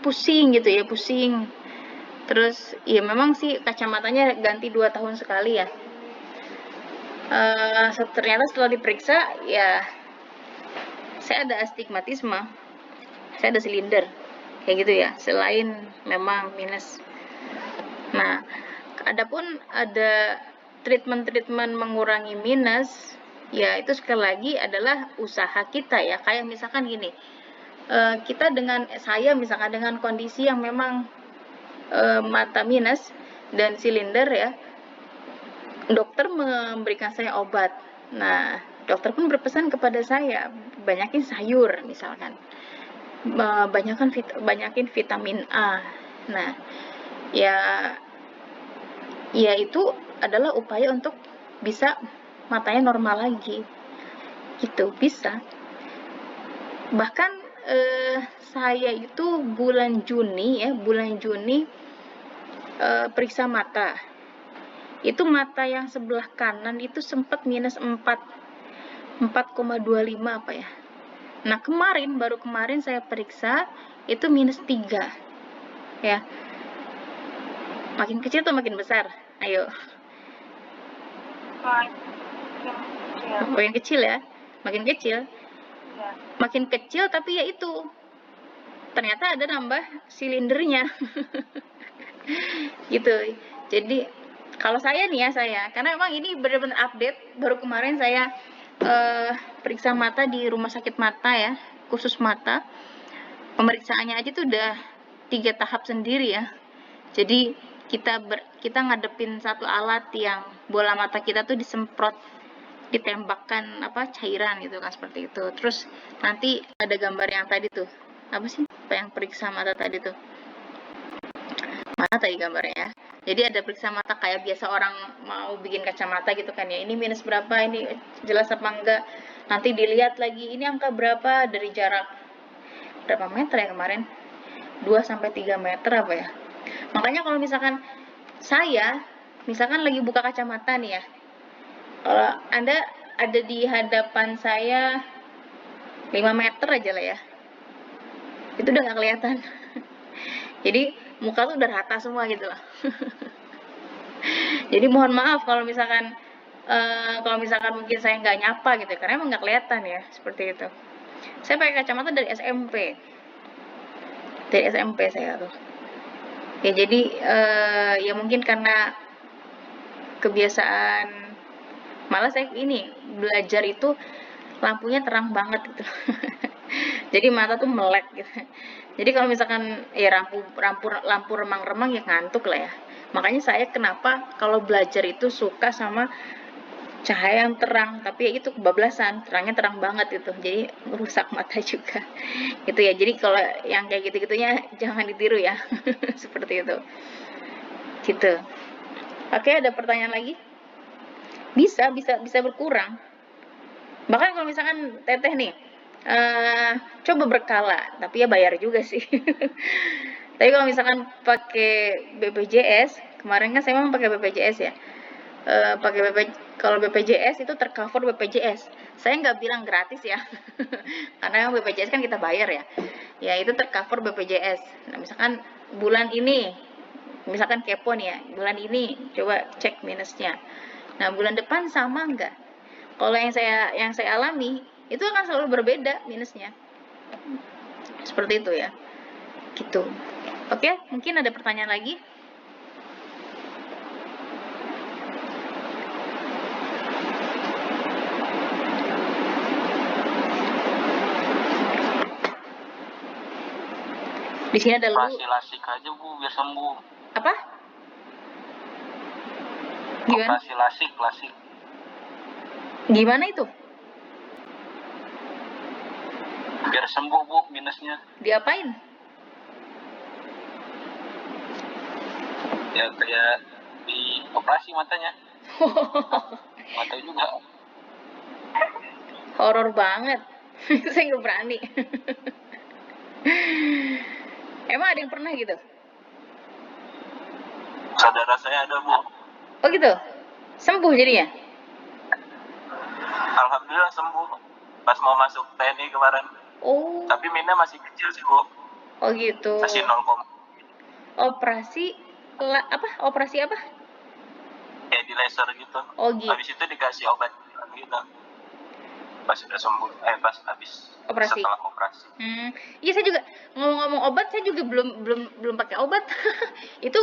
pusing gitu ya, pusing. Terus ya memang sih kacamatanya ganti 2 tahun sekali ya. Ternyata setelah diperiksa ya saya ada astigmatisme, saya ada silinder. kayak gitu ya, selain memang minus. Nah, adapun ada treatment mengurangi minus, ya itu sekali lagi adalah usaha kita ya. Kayak misalkan gini, saya misalkan dengan kondisi yang memang mata minus dan silinder ya, dokter memberikan saya obat. Nah, dokter pun berpesan kepada saya, banyakin sayur misalkan, banyakin vitamin A. Nah, ya itu adalah upaya untuk bisa matanya normal lagi, gitu bisa. Bahkan saya itu bulan Juni periksa mata, itu mata yang sebelah kanan itu sempat minus 4,25 apa ya. Nah baru kemarin saya periksa itu minus 3 ya. Makin kecil atau makin besar? Ayo. Makin kecil ya, makin kecil. Makin kecil tapi ya itu ternyata ada nambah silindernya. Gitu. Jadi kalau saya nih ya, karena memang ini benar-benar update, baru kemarin saya periksa mata di rumah sakit mata ya, khusus mata. Pemeriksaannya aja tuh udah 3 tahap sendiri ya. Jadi kita ngadepin satu alat yang bola mata kita tuh disemprot, ditembakkan cairan gitu kan, seperti itu. Terus nanti ada gambar yang tadi tuh, apa sih yang periksa mata tadi tuh, mana tadi gambarnya ya. Jadi ada periksa mata kayak biasa orang mau bikin kacamata gitu kan ya, ini minus berapa, ini jelas apa enggak, nanti dilihat lagi ini angka berapa dari jarak berapa meter ya kemarin, 2-3 meter apa ya. Makanya kalau misalkan saya lagi buka kacamata nih ya, kalau Anda ada di hadapan saya 5 meter aja lah ya, itu udah nggak kelihatan. Jadi muka tuh udah rata semua gitu loh. Jadi mohon maaf kalau misalkan mungkin saya nggak nyapa gitu, karena emang nggak kelihatan ya, seperti itu. Saya pakai kacamata dari SMP. Dari SMP saya tuh. Ya jadi ya mungkin karena kebiasaan, malah saya belajar itu lampunya terang banget gitu. Jadi mata tuh melek gitu. Jadi kalau misalkan ya lampu remang-remang ya ngantuk lah ya. Makanya saya kenapa kalau belajar itu suka sama cahaya yang terang, tapi ya itu kebablasan, terangnya terang banget gitu, jadi merusak mata juga. Gitu ya. Jadi kalau yang kayak gitu-gitunya jangan ditiru ya. Seperti itu. Gitu. Oke, ada pertanyaan lagi? Bisa berkurang. Bahkan kalau misalkan teteh nih coba berkala, tapi ya bayar juga sih. Tapi kalau misalkan pakai BPJS, kemarin kan saya memang pakai BPJS ya, kalau BPJS itu tercover BPJS. Saya nggak bilang gratis ya, karena BPJS kan kita bayar ya. Ya itu tercover BPJS. Nah misalkan bulan ini, misalkan kepo nih ya, bulan ini coba cek minusnya. Nah bulan depan sama nggak? Kalau yang saya alami itu akan selalu berbeda minusnya. Seperti itu ya. Gitu. Oke, mungkin ada pertanyaan lagi? Di sini ada operasi lasik aja Bu biar sembuh. Apa? Gimana? Operasi lasik. Gimana itu? Biar sembuh Bu minusnya. Diapain? Ya kayak di operasi matanya. Mata juga. Horor banget. Saya nggak berani. Emang ada yang pernah gitu? Saudara saya ada Bu. Oh gitu? Sembuh jadinya? Alhamdulillah sembuh. Pas mau masuk TNI kemarin. Oh. Tapi minnya masih kecil sih Bu. Oh gitu. Masih 0, operasi apa? Kayak di laser gitu. Oh gitu. Habis itu dikasih obat gitu. Pas udah sembuh, pas habis operasi. Setelah operasi. beroperasi. Iya, saya juga ngomong-ngomong obat, saya juga belum pakai obat. Itu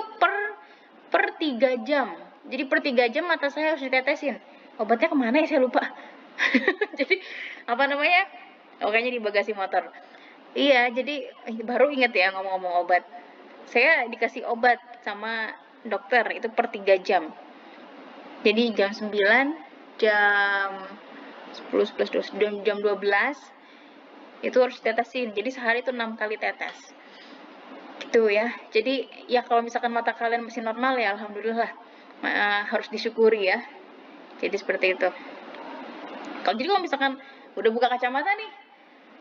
per 3 jam. Jadi per 3 jam mata saya harus ditetesin. Obatnya kemana ya, saya lupa. Jadi apa namanya? Kayaknya di bagasi motor. Iya, jadi baru inget ya ngomong-ngomong obat. Saya dikasih obat sama dokter itu per 3 jam. Jadi jam 9, jam 10, 11, 12, jam 12 itu harus ditetesin. Jadi sehari itu 6 kali tetes. Gitu ya. Jadi ya kalau misalkan mata kalian masih normal ya alhamdulillah. Harus disyukuri ya. Jadi seperti itu. Kalau misalkan udah buka kacamata nih,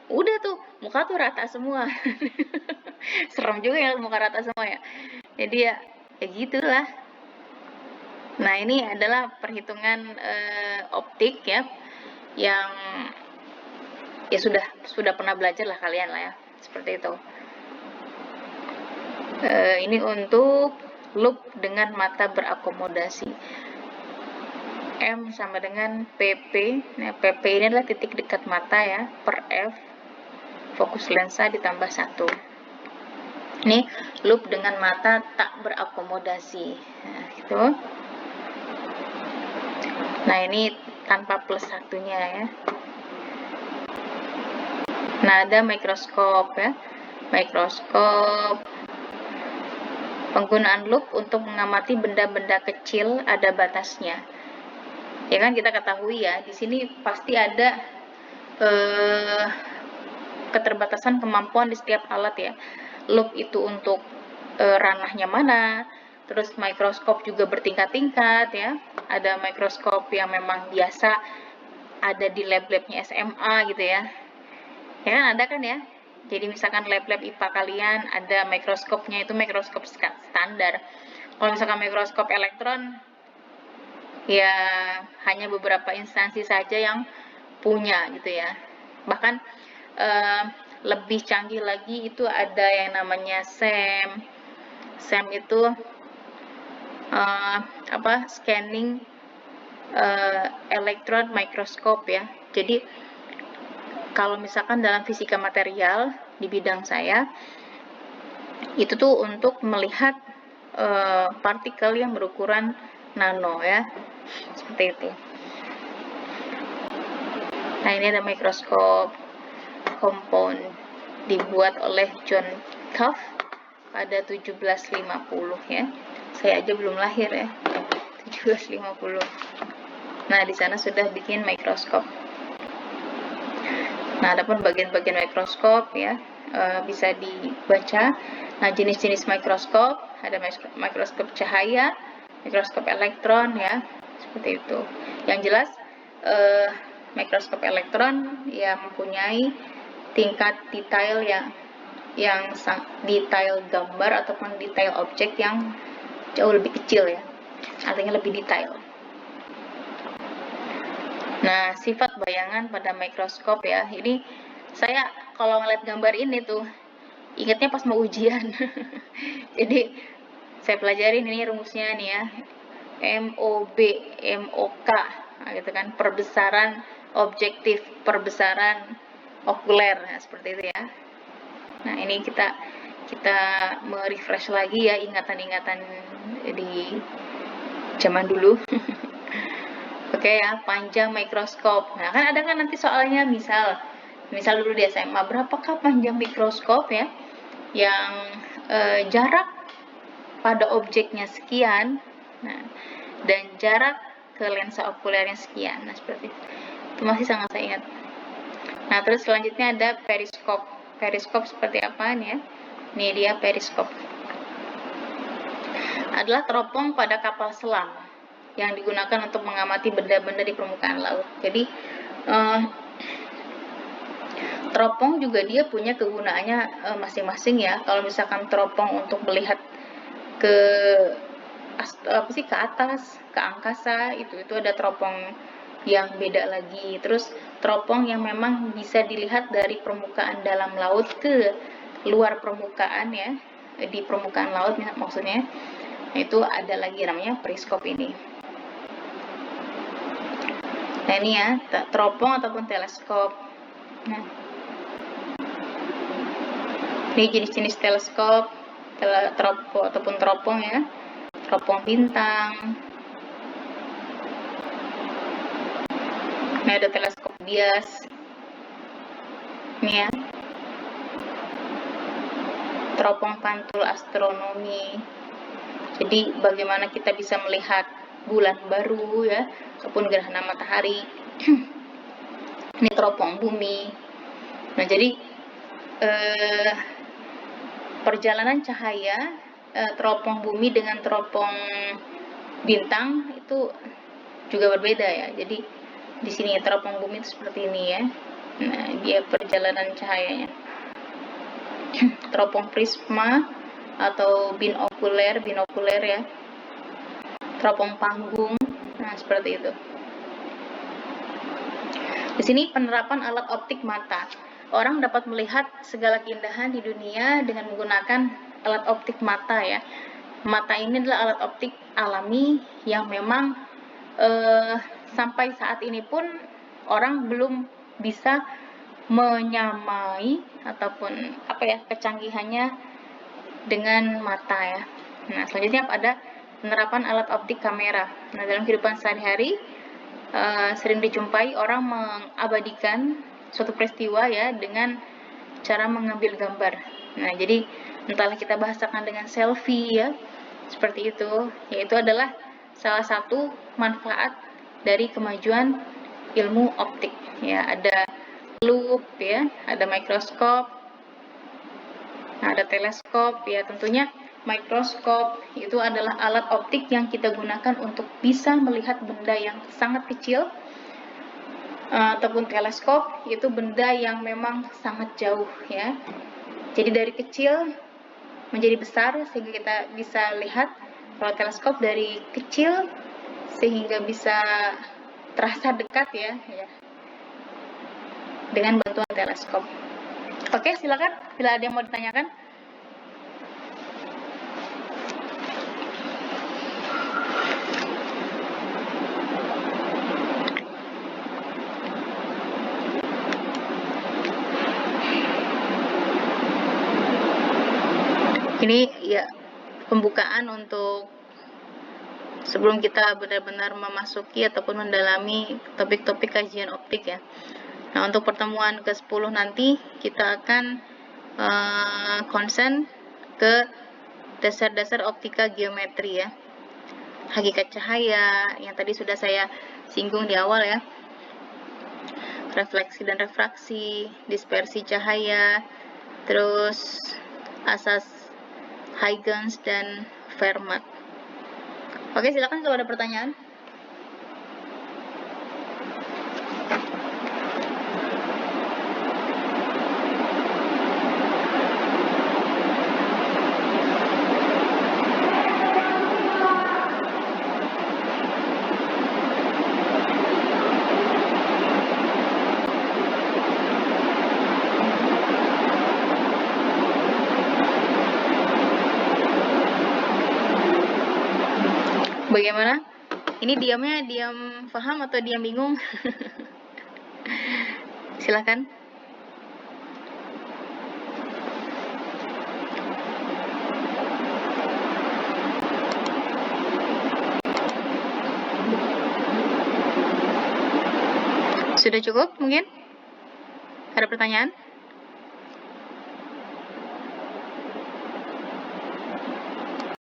udah tuh muka tuh rata semua. Serem juga ya muka rata semua ya. Jadi ya gitulah. Nah, ini adalah perhitungan optik ya, yang ya sudah pernah belajar lah kalian lah ya, seperti itu. Ini untuk loop dengan mata berakomodasi. M sama dengan PP. Nah, PP ini adalah titik dekat mata ya, per F fokus lensa ditambah 1. Ini loop dengan mata tak berakomodasi. Nah, gitu. Nah, ini tanpa plus satunya ya. Nah, ada mikroskop ya. Mikroskop. Penggunaan loop untuk mengamati benda-benda kecil ada batasnya. Ya kan kita ketahui ya, di sini pasti ada keterbatasan kemampuan di setiap alat ya. Loop itu untuk ranahnya mana. Terus mikroskop juga bertingkat-tingkat ya. Ada mikroskop yang memang biasa ada di lab-labnya SMA gitu ya. Ya kan ada kan ya. Jadi misalkan lab-lab IPA kalian ada mikroskopnya itu mikroskop standar. Kalau misalkan mikroskop elektron ya hanya beberapa instansi saja yang punya gitu ya. Bahkan lebih canggih lagi itu ada yang namanya SEM. SEM itu scanning electron microscope ya. Jadi kalau misalkan dalam fisika material di bidang saya itu tuh untuk melihat partikel yang berukuran nano ya, seperti itu. Nah, ini ada mikroskop compound dibuat oleh John Cuff pada 1750 ya. Saya aja belum lahir ya. 1750. Nah, di sana sudah bikin mikroskop. Nah, adapun bagian-bagian mikroskop ya bisa dibaca. Nah, jenis-jenis mikroskop ada mikroskop cahaya, mikroskop elektron ya, seperti itu. Yang jelas mikroskop elektron ya mempunyai tingkat detail yang detail gambar ataupun detail objek yang jauh lebih kecil ya, artinya lebih detail. Nah, sifat bayangan pada mikroskop ya, ini saya kalau ngeliat gambar ini tuh ingatnya pas mau ujian. Jadi saya pelajarin ini rumusnya nih ya, MOB, MOK gitu kan, perbesaran objektif, perbesaran okuler, nah, seperti itu ya. Nah, ini kita merefresh lagi ya ingatan-ingatan di zaman dulu. Oke ya, panjang mikroskop. Nah, kan ada kan nanti soalnya misal dulu di SMA, berapakah panjang mikroskop ya yang jarak pada objeknya sekian, nah, dan jarak ke lensa okulernya sekian. Nah, seperti itu masih sangat saya ingat. Nah, terus selanjutnya ada periskop. Periskop seperti apa nih ya? Ini dia periskop. Adalah teropong pada kapal selam yang digunakan untuk mengamati benda-benda di permukaan laut. Jadi teropong juga dia punya kegunaannya masing-masing ya. Kalau misalkan teropong untuk melihat ke atas, ke angkasa, itu ada teropong yang beda lagi. Terus teropong yang memang bisa dilihat dari permukaan dalam laut ke luar permukaan ya, di permukaan laut maksudnya, itu ada lagi namanya periskop ini. Nah, ini ya teropong ataupun teleskop. Nah, Ini jenis-jenis teleskop, ataupun teropong ya, teropong bintang. Ini ada teleskop bias. Ini ya, teropong pantul astronomi. Jadi bagaimana kita bisa melihat bulan baru ya, ataupun gerhana matahari. Ini teropong bumi. Nah, jadi perjalanan cahaya teropong bumi dengan teropong bintang itu juga berbeda ya. Jadi di sini teropong bumi itu seperti ini ya. Nah, dia perjalanan cahayanya. Teropong prisma atau binokuler ya. Teropong panggung. Nah, seperti itu. Di sini penerapan alat optik mata. Orang dapat melihat segala keindahan di dunia dengan menggunakan alat optik mata ya. Mata ini adalah alat optik alami yang memang sampai saat ini pun orang belum bisa menyamai ataupun kecanggihannya dengan mata ya. Nah, selanjutnya ada penerapan alat optik kamera. Nah, dalam kehidupan sehari-hari sering dijumpai orang mengabadikan suatu peristiwa ya dengan cara mengambil gambar. Nah, jadi entahlah kita bahasakan dengan selfie ya, seperti itu, yaitu adalah salah satu manfaat dari kemajuan ilmu optik ya. Ada loop ya, ada mikroskop, ada teleskop ya. Tentunya mikroskop itu adalah alat optik yang kita gunakan untuk bisa melihat benda yang sangat kecil, ataupun teleskop itu benda yang memang sangat jauh ya. Jadi dari kecil menjadi besar sehingga kita bisa lihat. Kalau teleskop dari kecil sehingga bisa terasa dekat ya dengan bantuan teleskop. Oke, silakan bila ada yang mau ditanyakan. Ini ya pembukaan untuk sebelum kita benar-benar memasuki ataupun mendalami topik-topik kajian optik ya. Nah, untuk pertemuan ke-10 nanti kita akan konsen ke dasar-dasar optika geometri ya. Hakikat cahaya yang tadi sudah saya singgung di awal ya. Refleksi dan refraksi, dispersi cahaya, terus asas Huygens dan Fermat. Oke, silakan kalau ada pertanyaan. Bagaimana? Ini diamnya diam paham atau diam bingung? Silakan. Sudah cukup mungkin? Ada pertanyaan?